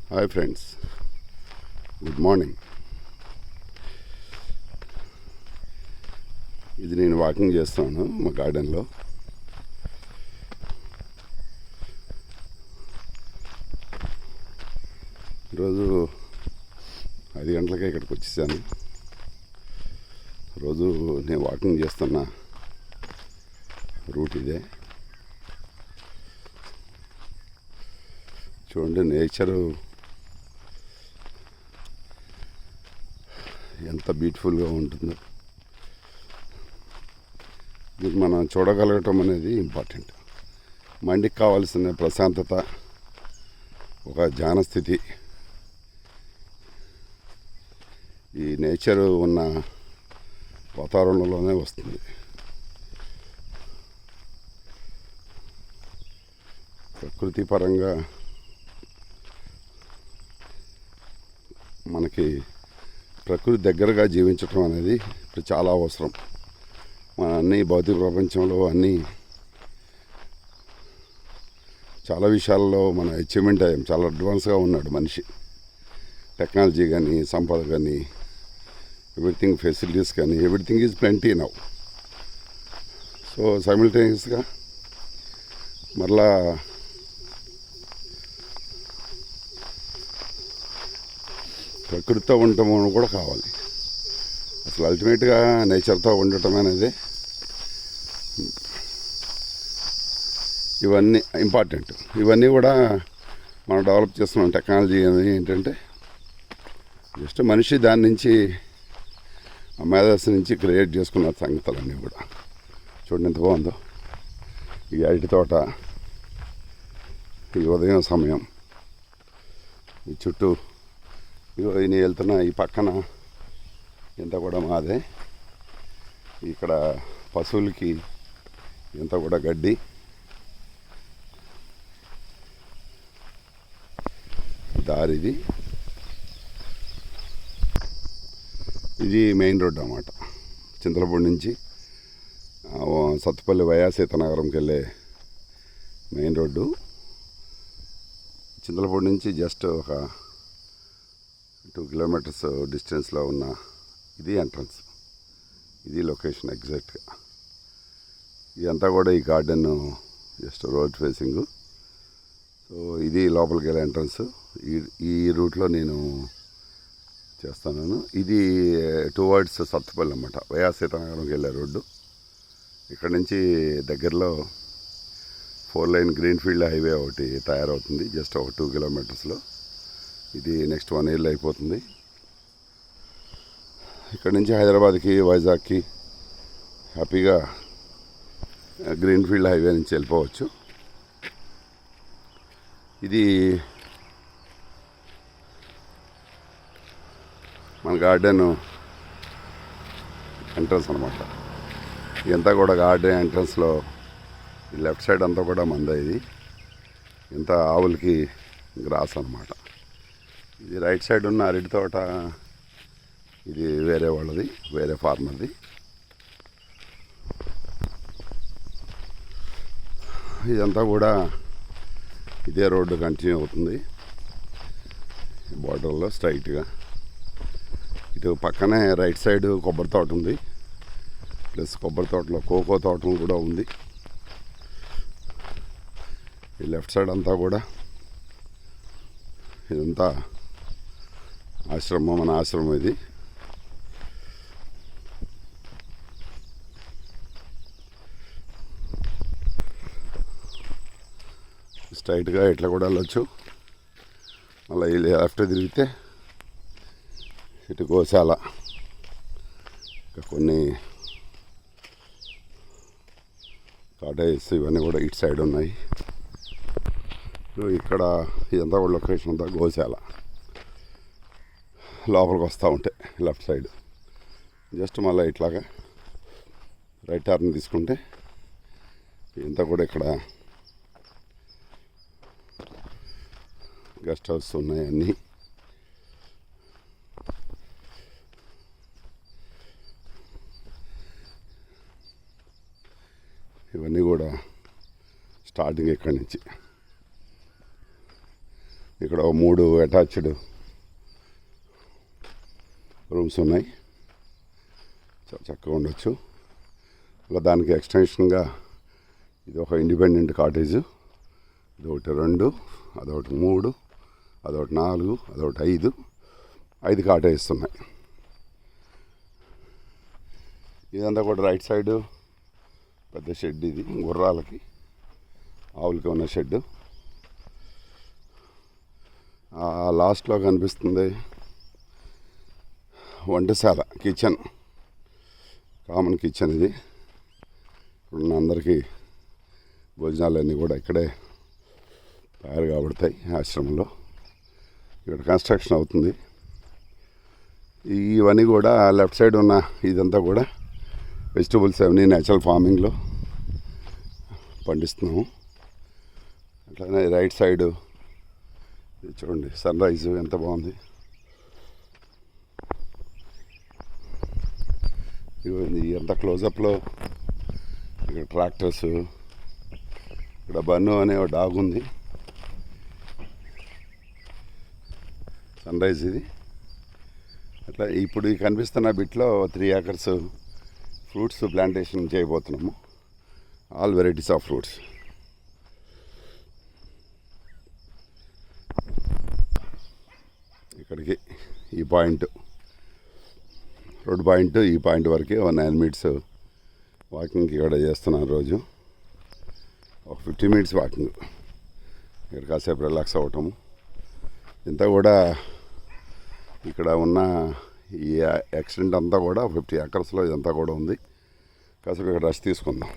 Hi friends, good morning. ఇది నేను walking చేస్తాను మా గార్డెన్లో. ఈరోజు 5 గంటలకే ఇక్కడికి వచ్చేసాను. రోజు నేను వాకింగ్ చేస్తున్న రూట్ ఇదే. చూడండి, నేచరు ఎంత బ్యూటిఫుల్గా ఉంటుందో. ఇది మనం చూడగలగటం అనేది ఇంపార్టెంట్. మైండ్కి కావాల్సిన ప్రశాంతత, ఒక ధ్యాన స్థితి ఈ నేచరు ఉన్న వాతావరణంలోనే వస్తుంది. ప్రకృతి పరంగా మనకి ప్రకృతి దగ్గరగా జీవించటం అనేది ఇప్పుడు చాలా అవసరం. మన అన్ని భౌతిక ప్రపంచంలో చాలా విషయాల్లో మన అచీవ్మెంట్ అయ్యాం. చాలా అడ్వాన్స్గా ఉన్నాడు మనిషి. టెక్నాలజీ కానీ, సంపద కానీ, ఎవ్రీథింగ్, ఫెసిలిటీస్ కానీ, everything is plenty now. So సైమిల్టేనియస్గా మరలా ప్రకృతితో ఉండటం కూడా కావాలి. అసలు అల్టిమేట్గా నేచర్తో ఉండటం అనేది ఇవన్నీ ఇంపార్టెంట్. ఇవన్నీ కూడా మనం డెవలప్ చేస్తున్నాం. టెక్నాలజీ అనేది ఏంటంటే జస్ట్ మనిషి దాని నుంచి, ఆ మేధస్సు నుంచి క్రియేట్ చేసుకున్న సంగతులన్నీ కూడా. చూడండి ఎంత బాగుందో ఈ అరటి తోట, ఈ ఉదయం సమయం, ఈ చుట్టూ నేను వెళ్తున్న ఈ పక్కన ఇంత కూడా మాదే. ఇక్కడ పశువులకి ఇంత కూడా గడ్డి. దారిది, ఇది మెయిన్ రోడ్ అన్నమాట. చింతలపూడి నుంచి సత్తుపల్లి వయా సీతానగరంకి వెళ్ళే మెయిన్ రోడ్డు. చింతలపూడి నుంచి జస్ట్ ఒక 2 కిలోమీటర్స్ డిస్టెన్స్లో ఉన్న ఇది ఎంట్రన్స్. ఇది లొకేషన్ ఎగ్జాక్ట్గా. ఇదంతా కూడా ఈ garden just road facing. So ఇది లోపలికి వెళ్ళే ఎంట్రన్స్. ఈ రూట్లో నేను చేస్తున్నాను. ఇది టువర్డ్స్ సత్తుపల్లి అన్నమాట, వయా సీతానగరంకి వెళ్ళే రోడ్డు. ఇక్కడ నుంచి దగ్గరలో 4 లైన్ గ్రీన్ఫీల్డ్ హైవే ఒకటి తయారవుతుంది, జస్ట్ ఒక 2 కిలోమీటర్స్లో. ఇది నెక్స్ట్ 1 ఇయర్లో అయిపోతుంది. ఇక్కడ నుంచి హైదరాబాద్కి, వైజాగ్కి హ్యాపీగా గ్రీన్ఫీల్డ్ హైవే నుంచి వెళ్ళిపోవచ్చు. ఇది మన గార్డెన్ ఎంట్రన్స్ అనమాట. ఇదంతా కూడా గార్డెన్ ఎంట్రన్స్లో ఈ లెఫ్ట్ సైడ్ అంతా కూడా మంద. ఇది ఇంత ఆవులకి గ్రాస్ అనమాట. ఇది రైట్ సైడ్ ఉన్న అరటి తోట, ఇది వేరే వాళ్ళది, వేరే ఫార్మర్ది. ఇదంతా కూడా ఇదే రోడ్డు కంటిన్యూ అవుతుంది బార్డర్లో స్ట్రైట్గా. ఇటు పక్కనే రైట్ సైడ్ కొబ్బరి తోట ఉంది, ప్లస్ కొబ్బరి తోటలో కోకో తోటలు కూడా ఉంది. ఈ లెఫ్ట్ సైడ్ అంతా కూడా ఇదంతా ఆశ్రమం, మన ఆశ్రమం ఇది. స్ట్రైట్గా ఇట్లా కూడా వెళ్ళొచ్చు. మళ్ళీ లెఫ్ట్ తిరిగితే ఇటు గోశాల, ఇంకా కొన్ని కాటేజెస్ ఇవన్నీ కూడా ఇటు సైడ్ ఉన్నాయి. ఇక్కడ ఇదంతా కూడా లొకేషన్ అంతా గోశాల. లోపలికి వస్తూ ఉంటాయి లెఫ్ట్ సైడ్. జస్ట్ మళ్ళీ ఇట్లాగా రైట్ టర్న్ తీసుకుంటే ఇంత కూడా ఇక్కడ గెస్ట్ హౌస్ ఉన్నాయి అన్నీ. ఇవన్నీ కూడా స్టార్టింగ్ ఇక్కడి నుంచి ఇక్కడ 3 అటాచ్డ్ రూమ్స్ ఉన్నాయి, చాలా చక్కగా ఉండొచ్చు. అలా దానికి ఎక్స్టెన్షన్గా ఇది ఒక ఇండిపెండెంట్ కాటేజ్. ఇదొకటి 2, అదొకటి 3, అదొకటి 4, అదొకటి 5 కాటేజెస్ ఉన్నాయి. ఇదంతా కూడా రైట్ సైడ్ పెద్ద షెడ్, ఇది గుర్రాలకి ఆవులకి ఉన్న షెడ్. లాస్ట్లో కనిపిస్తుంది వంటశాల, కిచెన్, కామన్ కిచెన్. ఇది ఇప్పుడున్న అందరికీ భోజనాలన్నీ కూడా ఇక్కడే తయారు కాబడతాయి ఆశ్రమంలో. ఇక్కడ కన్స్ట్రక్షన్ అవుతుంది. ఇవన్నీ కూడా లెఫ్ట్ సైడ్ ఉన్న ఇదంతా కూడా వెజిటబుల్స్ అవన్నీ నేచురల్ ఫార్మింగ్లో పండిస్తున్నాము. అట్లానే రైట్ సైడ్ చూడండి సన్ రైజ్ ఎంత బాగుంది. ఇది ఎంత క్లోజప్లో ఇక్కడ ట్రాక్టర్స్, ఇక్కడ బన్ను అనే ఒక డాగ్ ఉంది. సన్ రైజ్ ఇది. అట్లా ఇప్పుడు ఈ కనిపిస్తున్న బిట్లో 3 acres ఫ్రూట్స్ ప్లాంటేషన్ చేయబోతున్నాము. All varieties of fruits. ఇక్కడికి ఈ పాయింట్, రోడ్ పాయింట్, ఈ పాయింట్ వరకు 9 minutes వాకింగ్ ఇక్కడ చేస్తున్నాను రోజు. ఒక 50 minutes వాకింగ్, ఇక్కడ కాసేపు రిలాక్స్ అవ్వటము. ఇంతా కూడా ఇక్కడ ఉన్న ఈ యాక్సిడెంట్ అంతా కూడా 50 acres ఇదంతా కూడా ఉంది. కాసేపు ఇక్కడ రెస్ట్ తీసుకుందాం.